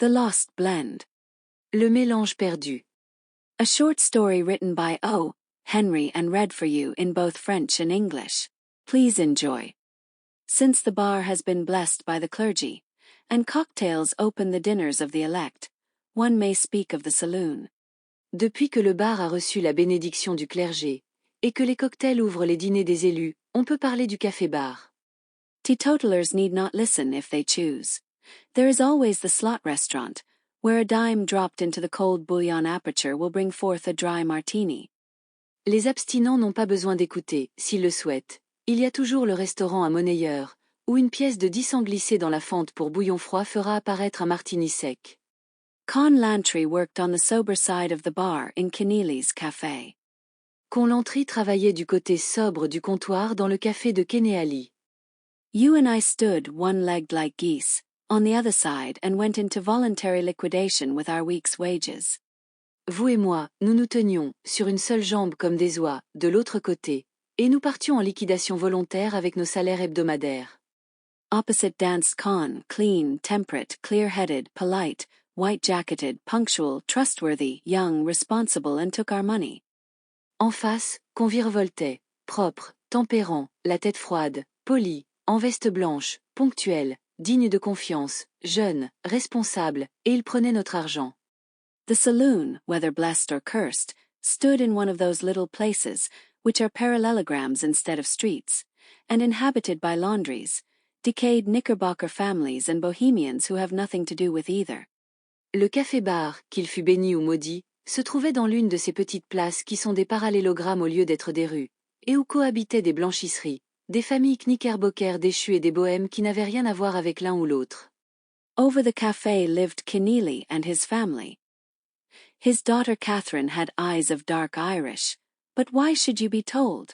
The Lost Blend. Le mélange perdu. A short story written by O. Henry and read for you in both French and English. Please enjoy. Since the bar has been blessed by the clergy, and cocktails open the dinners of the elect, one may speak of the saloon. Depuis que le bar a reçu la bénédiction du clergé, et que les cocktails ouvrent les dîners des élus, on peut parler du café-bar. Teetotalers need not listen if they choose. There is always the slot restaurant, where a dime dropped into the cold bouillon aperture will bring forth a dry martini. Les abstinents n'ont pas besoin d'écouter, s'ils le souhaitent. Il y a toujours le restaurant à monnayeur, où une pièce de 10 cents glissée dans la fente pour bouillon froid fera apparaître un martini sec. Con Lantry worked on the sober side of the bar in Keneally's Café. Con Lantry travaillait du côté sobre du comptoir dans le café de Keneally. You and I stood one-legged like geese, on the other side and went into voluntary liquidation with our week's wages. Vous et moi, nous nous tenions, sur une seule jambe comme des oies, de l'autre côté, et nous partions en liquidation volontaire avec nos salaires hebdomadaires. Opposite danced Con, clean, temperate, clear-headed, polite, white-jacketed, punctual, trustworthy, young, responsible and took our money. En face, Con virevoltait, propre, tempérant, la tête froide, poli, en veste blanche, ponctuel, digne de confiance, jeune, responsable, et il prenait notre argent. The saloon, whether blessed or cursed, stood in one of those little places, which are parallelograms instead of streets, and inhabited by laundries, decayed Knickerbocker families and bohemians who have nothing to do with either. Le café-bar, qu'il fût béni ou maudit, se trouvait dans l'une de ces petites places qui sont des parallélogrammes au lieu d'être des rues, et où cohabitaient des blanchisseries, des familles Knickerbocker déchues et des bohèmes qui n'avaient rien à voir avec l'un ou l'autre. Over the café lived Keneally and his family. His daughter Catherine had eyes of dark Irish, but why should you be told?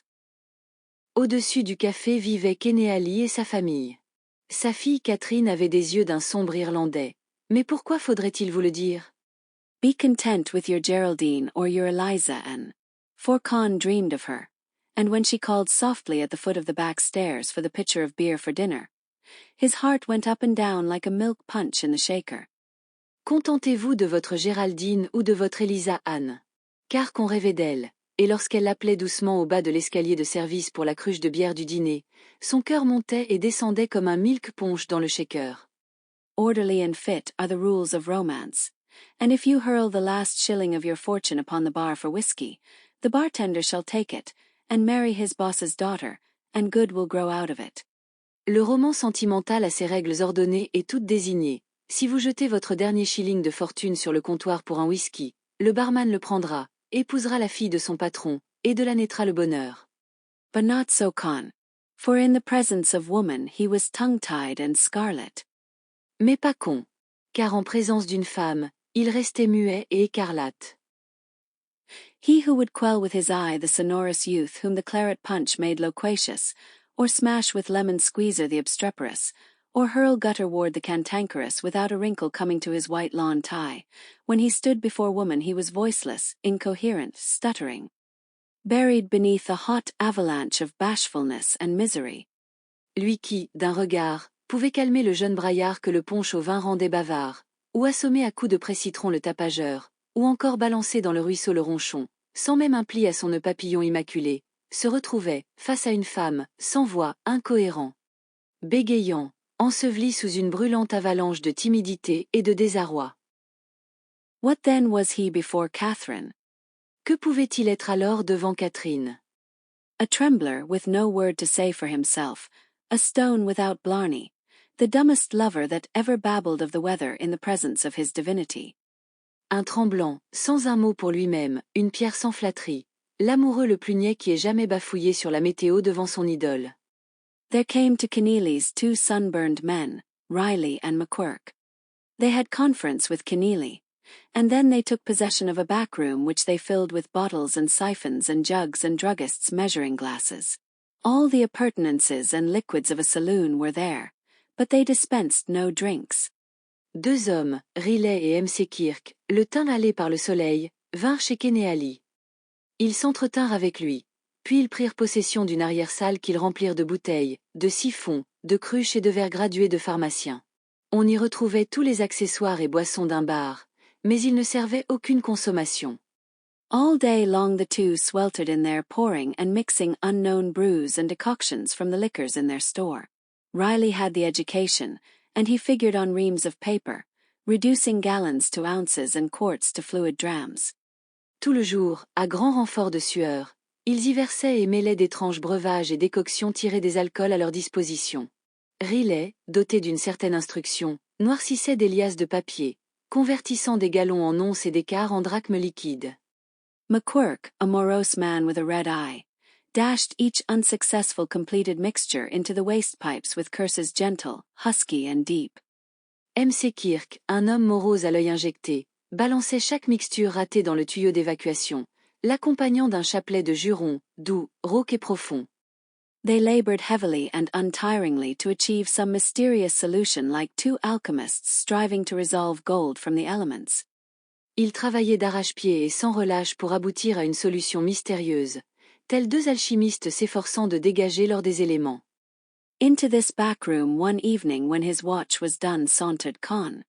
Au-dessus du café vivait Keneally et sa famille. Sa fille Catherine avait des yeux d'un sombre Irlandais. Mais pourquoi faudrait-il vous le dire? Be content with your Geraldine or your Eliza Ann. For Con dreamed of her, and when she called softly at the foot of the back stairs for the pitcher of beer for dinner, his heart went up and down like a milk punch in the shaker. Contentez-vous de votre Géraldine ou de votre Eliza Ann. Car qu'on rêvait d'elle, et lorsqu'elle l'appelait doucement au bas de l'escalier de service pour la cruche de bière du dîner, son cœur montait et descendait comme un milk punch dans le shaker. Orderly and fit are the rules of romance, and if you hurl the last shilling of your fortune upon the bar for whiskey, the bartender shall take it, and marry his boss's daughter, and good will grow out of it. Le roman sentimental a ses règles ordonnées et toutes désignées. Si vous jetez votre dernier shilling de fortune sur le comptoir pour un whisky, le barman le prendra, épousera la fille de son patron, et de la naîtra le bonheur. But not so Con, for in the presence of woman he was tongue-tied and scarlet. Mais pas con, car en présence d'une femme, il restait muet et écarlate. He who would quell with his eye the sonorous youth whom the claret punch made loquacious, or smash with lemon squeezer the obstreperous, or hurl gutterward the cantankerous without a wrinkle coming to his white lawn tie, when he stood before woman he was voiceless, incoherent, stuttering, buried beneath a hot avalanche of bashfulness and misery. Lui qui, d'un regard, pouvait calmer le jeune braillard que le punch au vin rendait bavard, ou assommer à coups de pré-citron le tapageur, ou encore balancer dans le ruisseau le ronchon, sans même un pli à son nœud papillon immaculé, se retrouvait, face à une femme, sans voix, incohérent, bégayant, enseveli sous une brûlante avalanche de timidité et de désarroi. What then was he before Catherine? Que pouvait-il être alors devant Catherine? A trembler with no word to say for himself, a stone without blarney, the dumbest lover that ever babbled of the weather in the presence of his divinity. Un tremblant, sans un mot pour lui-même, une pierre sans flatterie, l'amoureux le plus niais qui ait jamais bafouillé sur la météo devant son idole. There came to Keneally's 2 sunburned men, Riley and McQuirk. They had conference with Keneally, and then they took possession of a back room which they filled with bottles and siphons and jugs and druggists' measuring glasses. All the appurtenances and liquids of a saloon were there, but they dispensed no drinks. 2 hommes, Riley et M.C. Kirk, le teint hâlé par le soleil, vinrent chez Keneally. Ils s'entretinrent avec lui, puis ils prirent possession d'une arrière-salle qu'ils remplirent de bouteilles, de siphons, de cruches et de verres gradués de pharmaciens. On y retrouvait tous les accessoires et boissons d'un bar, mais il ne servait aucune consommation. All day long the two sweltered in there pouring and mixing unknown brews and decoctions from the liquors in their store. Riley had the education, and he figured on reams of paper, reducing gallons to ounces and quarts to fluid drams. Tout le jour, à grand renfort de sueur, ils y versaient et mêlaient d'étranges breuvages et décoctions tirés des alcools à leur disposition. Riley, doté d'une certaine instruction, noircissait des liasses de papier, convertissant des gallons en onces et des quarts en drachmes liquides. McQuirk, a morose man with a red eye, dashed each unsuccessful completed mixture into the waste pipes with curses gentle, husky and deep. M.C. Kirk, un homme morose à l'œil injecté, balançait chaque mixture ratée dans le tuyau d'évacuation, l'accompagnant d'un chapelet de jurons, doux, rauques et profonds. They labored heavily and untiringly to achieve some mysterious solution like two alchemists striving to resolve gold from the elements. Ils travaillaient d'arrache-pied et sans relâche pour aboutir à une solution mystérieuse, tels deux alchimistes s'efforçant de dégager l'or des éléments. Into this back room one evening when his watch was done sauntered Con.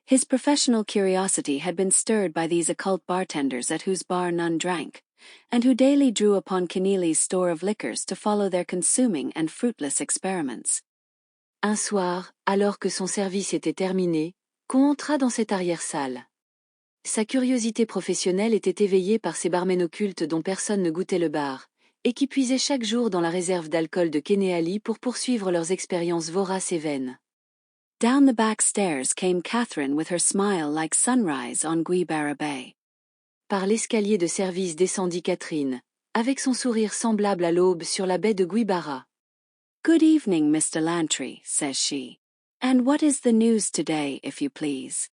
His professional curiosity had been stirred by these occult bartenders at whose bar none drank, and who daily drew upon Kenealy's store of liquors to follow their consuming and fruitless experiments. Un soir, alors que son service était terminé, Con entra dans cette arrière-salle. Sa curiosité professionnelle était éveillée par ces barmen occultes dont personne ne goûtait le bar, et qui puisaient chaque jour dans la réserve d'alcool de Kenealy pour poursuivre leurs expériences voraces et vaines. Down the back stairs came Catherine with her smile like sunrise on Guibara Bay. Par l'escalier de service descendit Catherine, avec son sourire semblable à l'aube sur la baie de Guibara. Good evening, Mr. Lantry, says she. And what is the news today, if you please?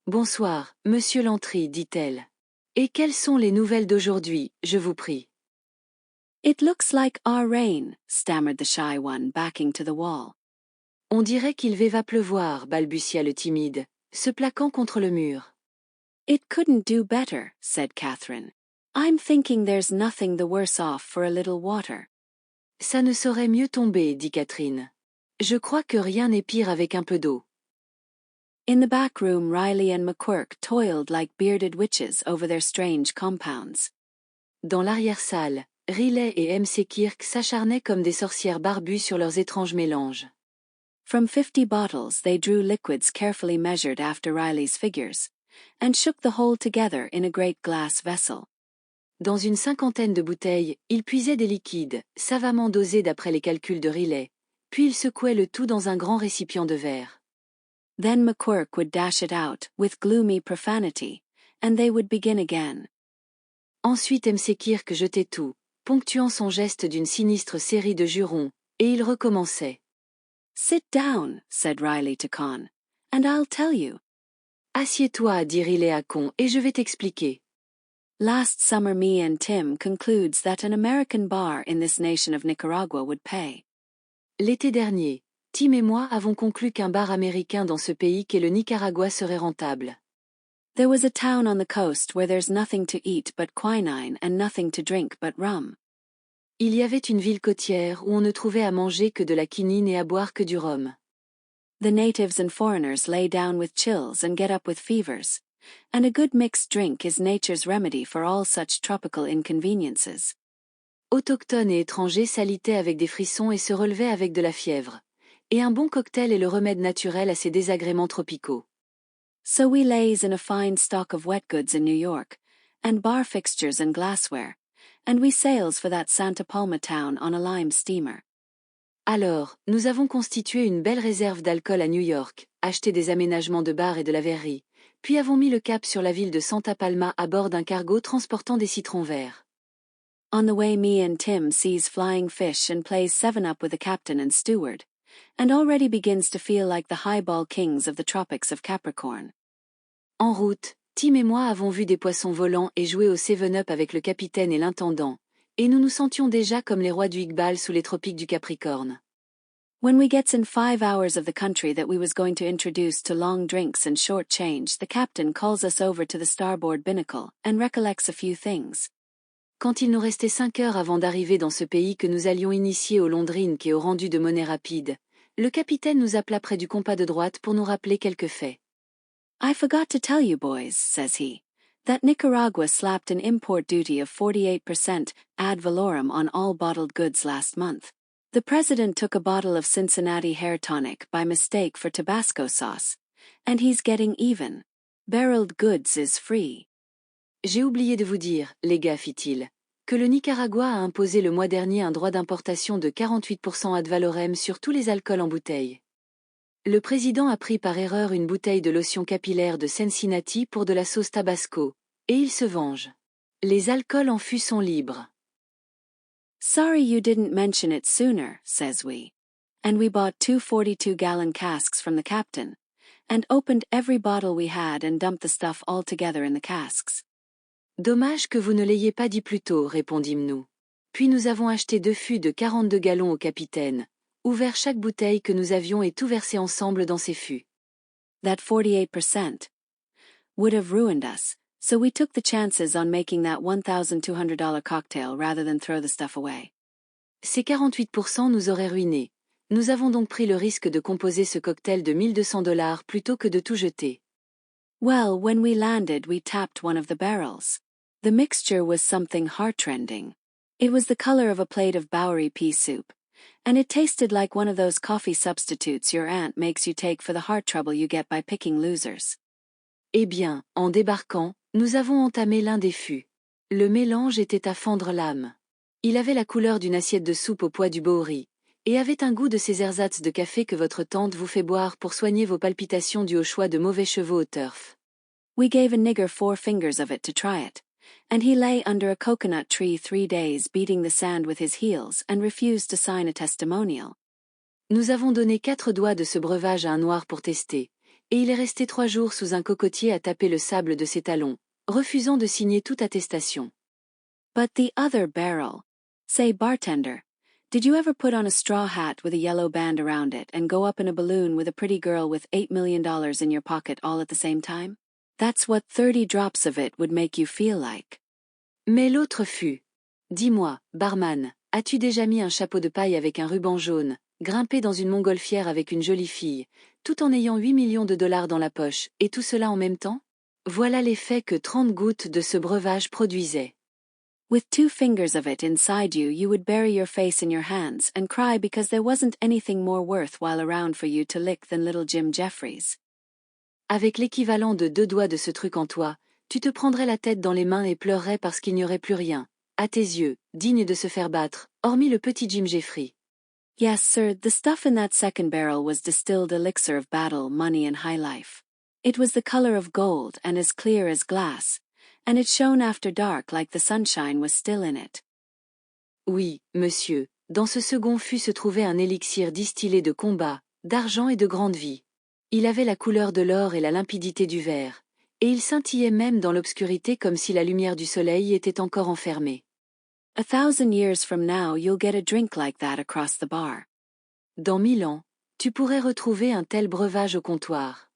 Bonsoir, Monsieur Lantry, dit-elle. Et quelles sont les nouvelles d'aujourd'hui, je vous prie? It looks like our rain, stammered the shy one, backing to the wall. On dirait qu'il va pleuvoir, balbutia le timide, se plaquant contre le mur. It couldn't do better, said Catherine. I'm thinking there's nothing the worse off for a little water. Ça ne saurait mieux tomber, dit Catherine. Je crois que rien n'est pire avec un peu d'eau. In the back room Riley and McQuirk toiled like bearded witches over their strange compounds. Dans l'arrière-salle, Riley et M.C. Kirk s'acharnaient comme des sorcières barbues sur leurs étranges mélanges. From 50 bottles they drew liquids carefully measured after Riley's figures, and shook the whole together in a great glass vessel. Dans une cinquantaine de bouteilles, ils puisaient des liquides, savamment dosés d'après les calculs de Riley, puis ils secouaient le tout dans un grand récipient de verre. Then McQuirk would dash it out, with gloomy profanity, and they would begin again. Ensuite M.C. Kirk jetait tout, ponctuant son geste d'une sinistre série de jurons, et il recommençait. Sit down, said Riley to Con, and I'll tell you. Assieds-toi, dit Riley à Con, et je vais t'expliquer. Last summer me and Tim concludes that an American bar in this nation of Nicaragua would pay. L'été dernier, Tim et moi avons conclu qu'un bar américain dans ce pays qu'est le Nicaragua serait rentable. There was a town on the coast where there's nothing to eat but quinine and nothing to drink but rum. Il y avait une ville côtière où on ne trouvait à manger que de la quinine et à boire que du rhum. The natives and foreigners lay down with chills and get up with fevers, and a good mixed drink is nature's remedy for all such tropical inconveniences. Autochtones et étrangers s'alitaient avec des frissons et se relevaient avec de la fièvre. Et un bon cocktail est le remède naturel à ces désagréments tropicaux. So we lays in a fine stock of wet goods in New York, and bar fixtures and glassware, and we sails for that Santa Palma town on a lime steamer. Alors, nous avons constitué une belle réserve d'alcool à New York, acheté des aménagements de bar et de la verrerie, puis avons mis le cap sur la ville de Santa Palma à bord d'un cargo transportant des citrons verts. On the way me and Tim sees flying fish and plays 7-up with the captain and steward, and already begins to feel like the highball kings of the tropics of Capricorn. En route, Tim et moi avons vu des poissons volants et joué au 7-up avec le capitaine et l'intendant, et nous nous sentions déjà comme les rois du Iqbal sous les tropiques du Capricorne. When we gets in 5 hours of the country that we was going to introduce to long drinks and short change, the captain calls us over to the starboard binnacle and recollects a few things. Quand il nous restait 5 heures avant d'arriver dans ce pays que nous allions initier au long drink et au rendu de monnaie rapide, Le capitaine nous appela près du compas de droite pour nous rappeler quelques faits. I forgot to tell you boys, says he, that Nicaragua slapped an import duty of 48% ad valorem on all bottled goods last month. The president took a bottle of Cincinnati hair tonic by mistake for Tabasco sauce, and he's getting even. Barreled goods is free. J'ai oublié de vous dire, les gars, fit-il, que le Nicaragua a imposé le mois dernier un droit d'importation de 48% ad valorem sur tous les alcools en bouteille. Le président a pris par erreur une bouteille de lotion capillaire de Cincinnati pour de la sauce Tabasco, et il se venge. Les alcools en fût sont libres. Sorry you didn't mention it sooner, says we. And we bought 2 42-gallon casks from the captain, and opened every bottle we had and dumped the stuff all together in the casks. Dommage que vous ne l'ayez pas dit plus tôt, répondîmes-nous. Puis nous avons acheté 2 fûts de 42 gallons au capitaine, ouvert chaque bouteille que nous avions et tout versé ensemble dans ces fûts. That 48% would have ruined us, so we took the chances on making that $1,200 cocktail rather than throw the stuff away. Ces 48% nous auraient ruinés. Nous avons donc pris le risque de composer ce cocktail de $1,200 plutôt que de tout jeter. Well, when we landed we tapped one of the barrels. The mixture was something heartrending. It was the color of a plate of Bowery pea soup, and it tasted like one of those coffee substitutes your aunt makes you take for the heart trouble you get by picking losers. Eh bien, en débarquant, nous avons entamé l'un des fûts. Le mélange était à fendre l'âme. Il avait la couleur d'une assiette de soupe au pois du Bowery, et avait un goût de ces ersatz de café que votre tante vous fait boire pour soigner vos palpitations dues au choix de mauvais chevaux au turf. We gave a nigger 4 fingers of it to try it, and he lay under a coconut tree 3 days beating the sand with his heels and refused to sign a testimonial. Nous avons donné 4 doigts de ce breuvage à un noir pour tester, et il est resté 3 jours sous un cocotier à taper le sable de ses talons, refusant de signer toute attestation. But the other barrel. Say, bartender, did you ever put on a straw hat with a yellow band around it and go up in a balloon with a pretty girl with $8 million in your pocket all at the same time? That's what 30 drops of it would make you feel like. Mais l'autre fut. Dis-moi, barman, as-tu déjà mis un chapeau de paille avec un ruban jaune, grimpé dans une montgolfière avec une jolie fille, tout en ayant 8 millions de dollars dans la poche, et tout cela en même temps? Voilà l'effet que 30 gouttes de ce breuvage produisaient. With 2 fingers of it inside you, you would bury your face in your hands and cry because there wasn't anything more worthwhile around for you to lick than little Jim Jeffries. Avec l'équivalent de 2 doigts de ce truc en toi, tu te prendrais la tête dans les mains et pleurerais parce qu'il n'y aurait plus rien, à tes yeux, digne de se faire battre, hormis le petit Jim Jeffries. Yes, sir, the stuff in that second barrel was distilled elixir of battle, money and high life. It was the color of gold and as clear as glass, and it shone after dark like the sunshine was still in it. Oui, monsieur, dans ce second fût se trouvait un élixir distillé de combat, d'argent et de grande vie. Il avait la couleur de l'or et la limpidité du verre, et il scintillait même dans l'obscurité comme si la lumière du soleil y était encore enfermée. 1,000 years from now you'll get a drink like that across the bar. Dans 1000 ans, tu pourrais retrouver un tel breuvage au comptoir.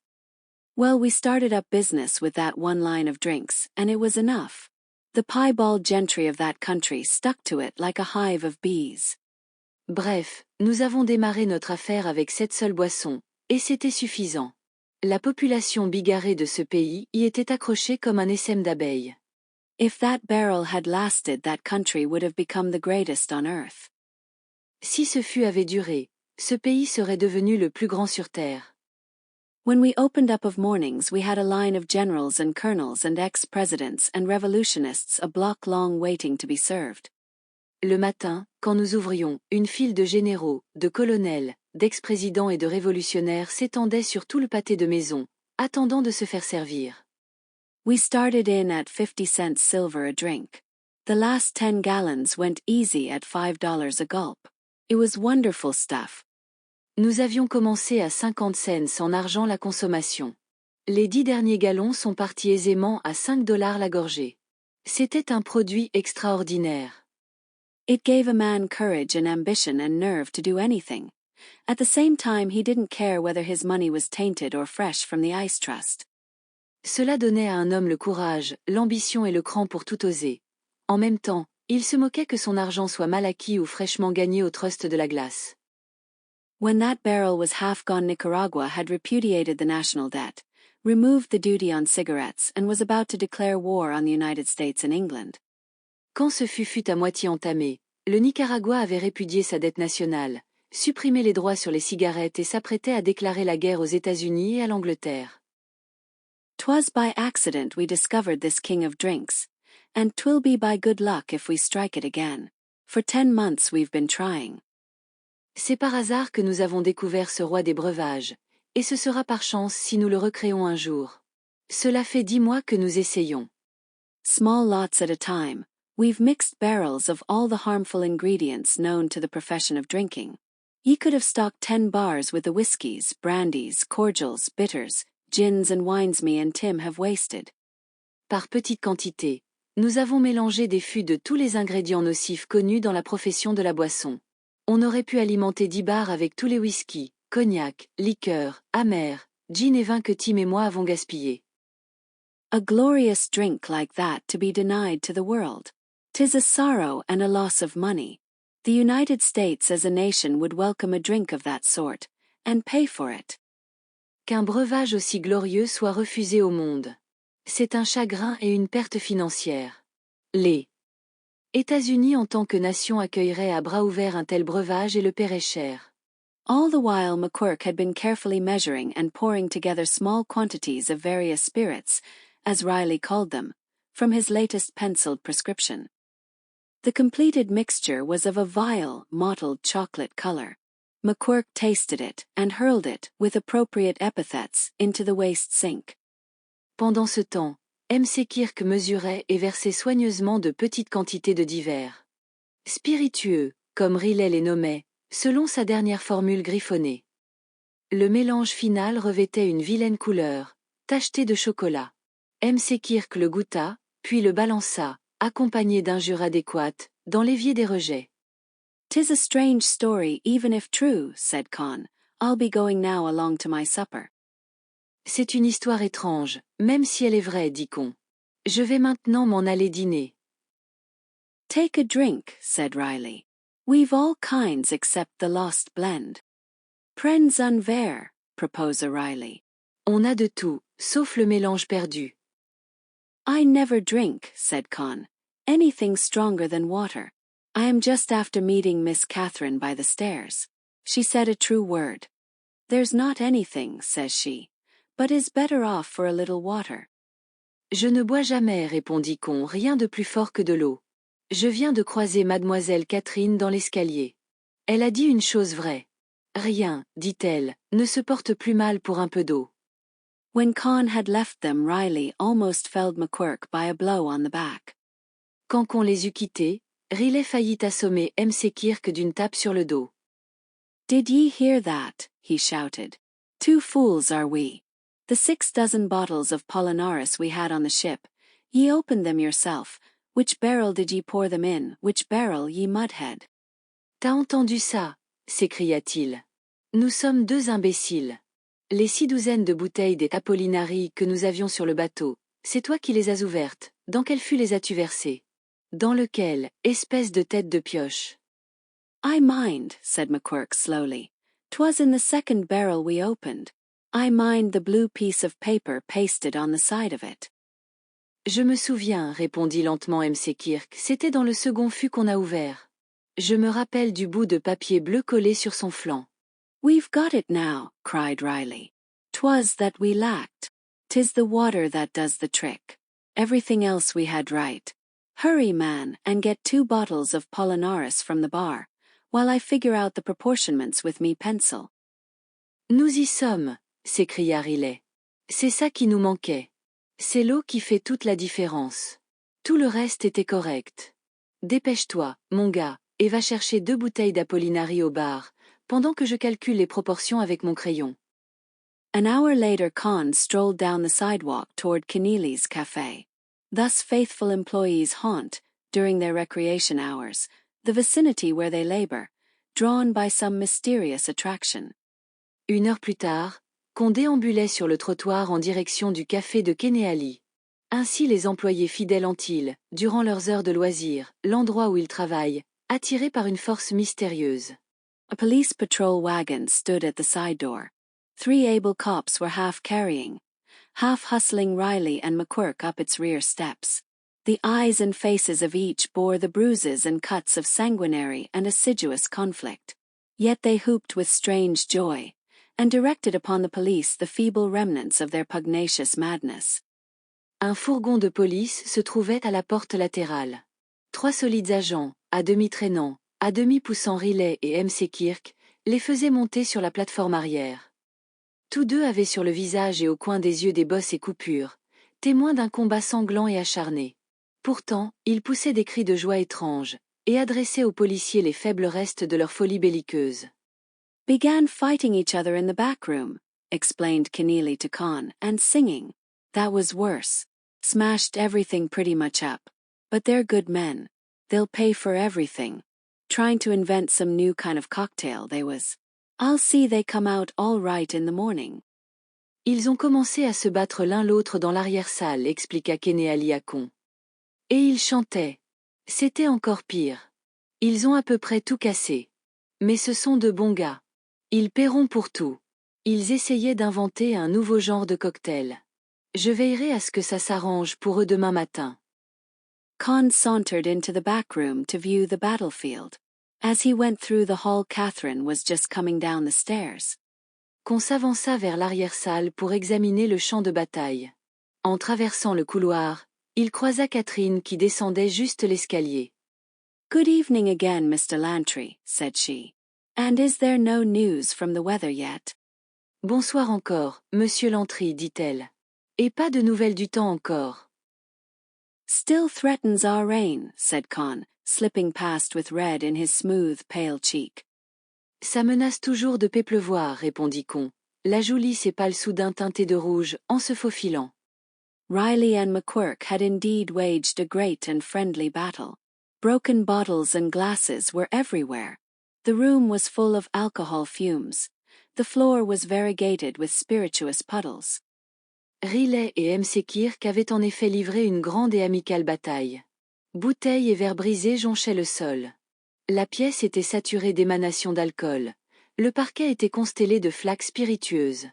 Well, we started up business with that one line of drinks, and it was enough. The piebald gentry of that country stuck to it like a hive of bees. Bref, nous avons démarré notre affaire avec cette seule boisson, et c'était suffisant. La population bigarrée de ce pays y était accrochée comme un essaim d'abeilles. If that barrel had lasted, that country would have become the greatest on earth. Si ce fût avait duré, ce pays serait devenu le plus grand sur terre. When we opened up of mornings, we had a line of generals and colonels and ex-presidents and revolutionists a block long waiting to be served. Le matin, quand nous ouvrions, une file de généraux, de colonels, d'ex-présidents et de révolutionnaires s'étendait sur tout le pâté de maison, attendant de se faire servir. We started in at 50 cents silver a drink. The last 10 gallons went easy at $5 a gulp. It was wonderful stuff. Nous avions commencé à 50 cents en argent la consommation. Les 10 derniers gallons sont partis aisément à $5 la gorgée. C'était un produit extraordinaire. It gave a man courage and ambition and nerve to do anything. At the same time, he didn't care whether his money was tainted or fresh from the ice trust. Cela donnait à un homme le courage, l'ambition et le cran pour tout oser. En même temps, il se moquait que son argent soit mal acquis ou fraîchement gagné au trust de la glace. When that barrel was half gone, Nicaragua had repudiated the national debt, removed the duty on cigarettes, and was about to declare war on the United States and England. Quand ce fut à moitié entamé, le Nicaragua avait répudié sa dette nationale, supprimé les droits sur les cigarettes et s'apprêtait à déclarer la guerre aux États-Unis et à l'Angleterre. 'Twas by accident we discovered this king of drinks, and 'twill be by good luck if we strike it again. For 10 months we've been trying. C'est par hasard que nous avons découvert ce roi des breuvages, et ce sera par chance si nous le recréons un jour. Cela fait 10 mois que nous essayons. Small lots at a time, we've mixed barrels of all the harmful ingredients known to the profession of drinking. Ye could have stocked 10 bars with the whiskies, brandies, cordials, bitters, gins and wines me and Tim have wasted. Par petites quantités, nous avons mélangé des fûts de tous les ingrédients nocifs connus dans la profession de la boisson. On aurait pu alimenter 10 bars avec tous les whiskies, cognac, liqueurs, amers, gin et vin que Tim et moi avons gaspillés. A glorious drink like that to be denied to the world. 'Tis a sorrow and a loss of money. The United States as a nation would welcome a drink of that sort, and pay for it. Qu'un breuvage aussi glorieux soit refusé au monde. C'est un chagrin et une perte financière. Les États-Unis en tant que nation accueilleraient à bras ouverts un tel breuvage et le paieraient cher. All the while McQuirk had been carefully measuring and pouring together small quantities of various spirits, as Riley called them, from his latest penciled prescription. The completed mixture was of a vile, mottled chocolate color. McQuirk tasted it and hurled it, with appropriate epithets, into the waste sink. Pendant ce temps, M.C. Kirk mesurait et versait soigneusement de petites quantités de divers spiritueux, comme Riley les nommait, selon sa dernière formule griffonnée. Le mélange final revêtait une vilaine couleur, tachetée de chocolat. M.C. Kirk le goûta, puis le balança, accompagné d'injures adéquates, dans l'évier des rejets. "'Tis a strange story even if true," said Con. "I'll be going now along to my supper." C'est une histoire étrange, même si elle est vraie, dit Con. Je vais maintenant m'en aller dîner. "Take a drink," said Riley. "We've all kinds except the lost blend." "Prends un verre," proposed Riley. On a de tout, sauf le mélange perdu. "I never drink," said Con. "Anything stronger than water. I am just after meeting Miss Catherine by the stairs. She said a true word. There's not anything, says she, but is better off for a little water." Je ne bois jamais, répondit Con, rien de plus fort que de l'eau. Je viens de croiser mademoiselle Catherine dans l'escalier. Elle a dit une chose vraie. Rien, dit-elle, ne se porte plus mal pour un peu d'eau. When Con had left them, Riley almost felled McQuirk by a blow on the back. Quand Con les eut quittés, Riley faillit assommer M.C. Kirk d'une tape sur le dos. "Did ye hear that?" he shouted. "Two fools are we. The 6 dozen bottles of Pollinaris we had on the ship, ye opened them yourself. Which barrel did ye pour them in, which barrel, ye mudhead?" T'as entendu ça? S'écria-t-il. Nous sommes 2 imbéciles. Les 6 douzaines de bouteilles des Apollinari que nous avions sur le bateau, c'est toi qui les as ouvertes. Dans quel fût les as-tu versées? Dans lequel, espèce de tête de pioche? "I mind," said McQuirk slowly. "'Twas in the second barrel we opened. I mind the blue piece of paper pasted on the side of it." Je me souviens, répondit lentement M.C. Kirk, c'était dans le second fût qu'on a ouvert. Je me rappelle du bout de papier bleu collé sur son flanc. "We've got it now," cried Riley. "'Twas that we lacked. 'Tis the water that does the trick. Everything else we had right. Hurry, man, and get 2 bottles of Pollinaris from the bar, while I figure out the proportionments with me pencil." Nous y sommes, s'écria Riley. C'est ça qui nous manquait. C'est l'eau qui fait toute la différence. Tout le reste était correct. Dépêche-toi, mon gars, et va chercher 2 bouteilles d'Apollinari au bar, pendant que je calcule les proportions avec mon crayon. An hour later Con strolled down the sidewalk toward Keneally's cafe. Thus faithful employees haunt, during their recreation hours, the vicinity where they labor, drawn by some mysterious attraction. 1 heure plus tard, Con déambulait sur le trottoir en direction du café de Keneally. Ainsi les employés fidèles hantent-ils, durant leurs heures de loisirs, l'endroit où ils travaillent, attirés par une force mystérieuse. A police patrol wagon stood at the side door. 3 able cops were half carrying, half hustling Riley and McQuirk up its rear steps. The eyes and faces of each bore the bruises and cuts of sanguinary and assiduous conflict. Yet they whooped with strange joy, and directed upon the police the feeble remnants of their pugnacious madness. Un fourgon de police se trouvait à la porte latérale. 3 solides agents, à demi traînants, à demi poussant Riley et MC Kirk, les faisaient monter sur la plateforme arrière. Tous deux avaient sur le visage et au coin des yeux des bosses et coupures, témoins d'un combat sanglant et acharné. Pourtant, ils poussaient des cris de joie étranges, et adressaient aux policiers les faibles restes de leur folie belliqueuse. Began fighting each other in the back room, explained Keneally to Con, and singing. That was worse. Smashed everything pretty much up. But they're good men. They'll pay for everything. Trying to invent some new kind of cocktail they was. I'll see they come out all right in the morning. Ils ont commencé à se battre l'un l'autre dans l'arrière-salle, expliqua Keneally à Con. Et ils chantaient. C'était encore pire. Ils ont à peu près tout cassé. Mais ce sont de bons gars. Ils paieront pour tout. Ils essayaient d'inventer un nouveau genre de cocktail. Je veillerai à ce que ça s'arrange pour eux demain matin. Con sauntered into the back room to view the battlefield. As he went through the hall, Catherine was just coming down the stairs. Con s'avança vers l'arrière-salle pour examiner le champ de bataille. En traversant le couloir, il croisa Catherine qui descendait juste l'escalier. Good evening again, Mr. Lantry, said she. And is there no news from the weather yet? Bonsoir encore, Monsieur Lantry, dit-elle. Et pas de nouvelles du temps encore. Still threatens our rain, said Con, slipping past with red in his smooth, pale cheek. Ça menace toujours de pleuvoir, répondit Con, la joue lisse et pâle soudain teintée de rouge, en se faufilant. Riley and McQuirk had indeed waged a great and friendly battle. Broken bottles and glasses were everywhere. The room was full of alcohol fumes. The floor was variegated with spirituous puddles. Riley et MC Kirk avaient en effet livré une grande et amicale bataille. Bouteilles et verres brisés jonchaient le sol. La pièce était saturée d'émanations d'alcool. Le parquet était constellé de flaques spiritueuses.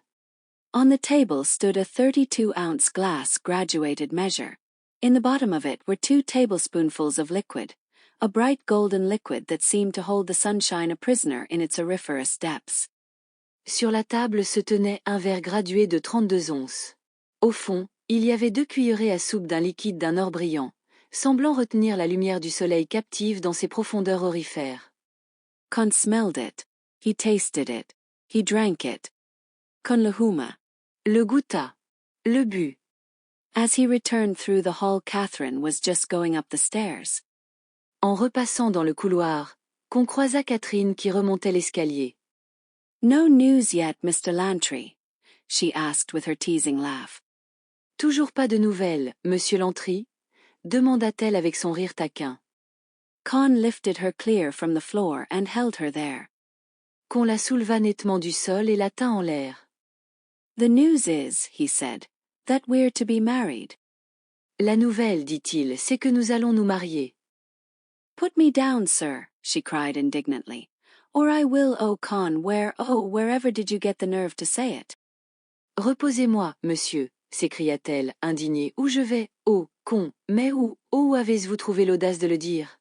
On the table stood a 32-ounce glass graduated measure. In the bottom of it were 2 tablespoonfuls of liquid, a bright golden liquid that seemed to hold the sunshine a prisoner in its auriferous depths. Sur la table se tenait un verre gradué de 32 onces. Au fond, il y avait 2 cuillerées à soupe d'un liquide d'un or brillant, semblant retenir la lumière du soleil captive dans ses profondeurs aurifères. Con smelled it. He tasted it. He drank it. Con le huma. Le goûta. Le but. As he returned through the hall, Catherine was just going up the stairs. En repassant dans le couloir, Con croisa Catherine qui remontait l'escalier. No news yet, Mr. Lantry? She asked with her teasing laugh. Toujours pas de nouvelles, Monsieur Lantry? Demanda-t-elle avec son rire taquin. Con lifted her clear from the floor and held her there. Con la souleva nettement du sol et la tint en l'air. The news is, he said, that we're to be married. La nouvelle, dit-il, c'est que nous allons nous marier. Put me down, sir, she cried indignantly. Or I will, oh Con, wherever did you get the nerve to say it? Reposez-moi, monsieur, s'écria-t-elle, indignée. Où je vais, oh, Con, mais où avez-vous trouvé l'audace de le dire?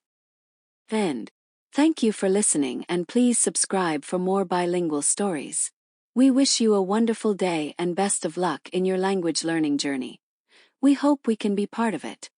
End. Thank you for listening and please subscribe for more bilingual stories. We wish you a wonderful day and best of luck in your language learning journey. We hope we can be part of it.